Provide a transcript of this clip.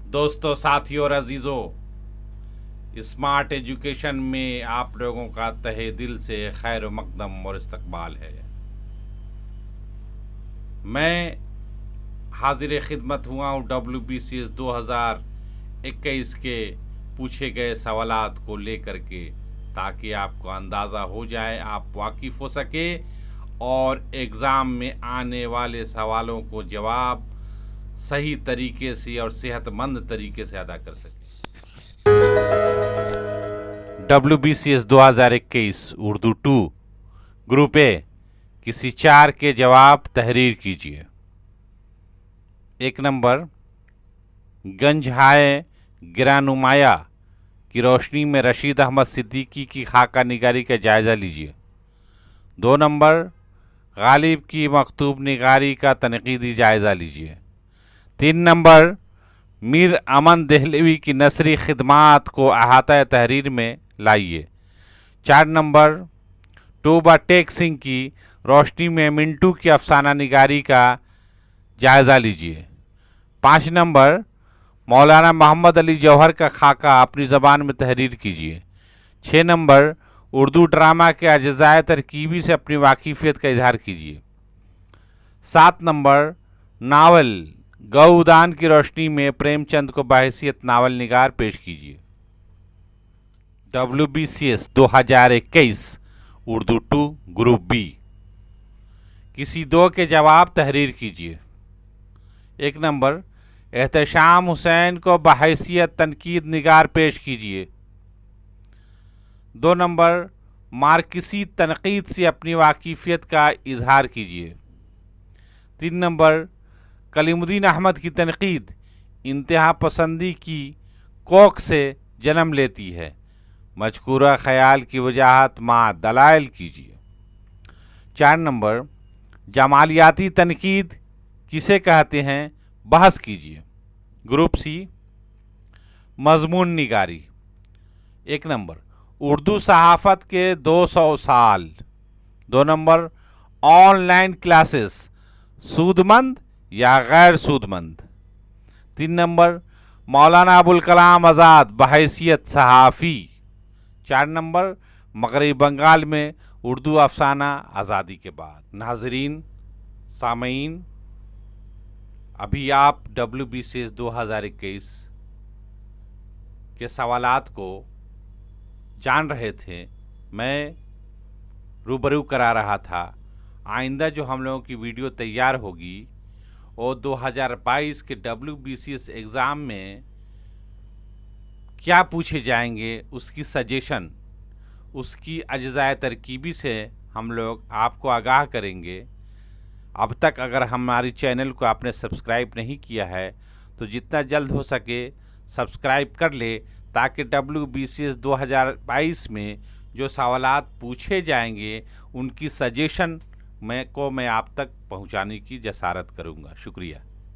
दोस्तों, साथियों और अजीज़ों, स्मार्ट एजुकेशन में आप लोगों का तहे दिल से खैर मकदम और इस्तकबाल है। मैं हाजिर खिदमत हुआ हूँ WBCS 2021 के पूछे गए सवालात को लेकर के, ताकि आपको अंदाज़ा हो जाए, आप वाकिफ़ हो सके और एग्ज़ाम में आने वाले सवालों को जवाब सही तरीके से और सेहतमंद तरीके से अदा कर सके। WBCS 2021 उर्दू 2 ग्रुप ए, किसी 4 के जवाब तहरीर कीजिए। 1 नंबर, गंजहाए गिरानुमाया की रोशनी में रशीद अहमद सिद्दीकी की खाका निगारी का जायज़ा लीजिए। 2 नंबर, गालिब की मकतूब निगारी का तनकीदी जायज़ा लीजिए। 3 नंबर, मीर अमन दहलवी की नसरी खिदमात को अहाता तहरीर में लाइए। 4 नंबर, टूबा टेक सिंह की रोशनी में मिंटू की अफसाना निगारी का जायज़ा लीजिए। 5 नंबर, मौलाना मोहम्मद अली जौहर का खाका अपनी ज़बान में तहरीर कीजिए। 6 नंबर, उर्दू ड्रामा के अज्ज़ाए तरकीबी से अपनी वाकिफ़ियत का इजहार कीजिए। 7 नंबर, नावल गौदान की रोशनी में प्रेमचंद को बाहैसियत नावल निगार पेश कीजिए। WBCS 2021 उर्दू 2 ग्रुप बी, किसी 2 के जवाब तहरीर कीजिए। 1 नंबर, एहतशाम हुसैन को बाहैसियत तनकीद निगार पेश कीजिए। 2 नंबर, मार्क्सी तनकीद से अपनी वाकिफ़ियत का इजहार कीजिए। 3 नंबर, कलीमुद्दीन अहमद की तनकीद इंतहा पसंदी की कोख से जन्म लेती है। मज़कूरा ख़याल की वजाहत माँ दलाइल कीजिए। 4 नंबर, जमालियाती तनकीद किसे कहते हैं, बहस कीजिए। ग्रुप सी, मज़मून निगारी। 1 नंबर, उर्दू सहाफ़त के 200 साल। 2 नंबर, ऑनलाइन क्लासेस सूदमंद या गैर सूदमंद। 3 नंबर, मौलाना अबुल कलाम आज़ाद बहैसियत सहाफ़ी। 4 नंबर, मगरबी बंगाल में उर्दू अफसाना आज़ादी के बाद। नाज़रीन, सामीन, अभी आप WBCS 2021 के सवालात को जान रहे थे, मैं रूबरू करा रहा था। आइंदा जो हम लोगों की वीडियो तैयार होगी और 2022 के WBCS एग्ज़ाम में क्या पूछे जाएंगे उसकी सजेशन, उसकी अज्ज़ाए तरकीबी से हम लोग आपको आगाह करेंगे। अब तक अगर हमारी चैनल को आपने सब्सक्राइब नहीं किया है तो जितना जल्द हो सके सब्सक्राइब कर ले, ताकि WBCS 2022 में जो सवालात पूछे जाएंगे उनकी सजेशन मैं आप तक पहुंचाने की जसारत करूंगा। शुक्रिया।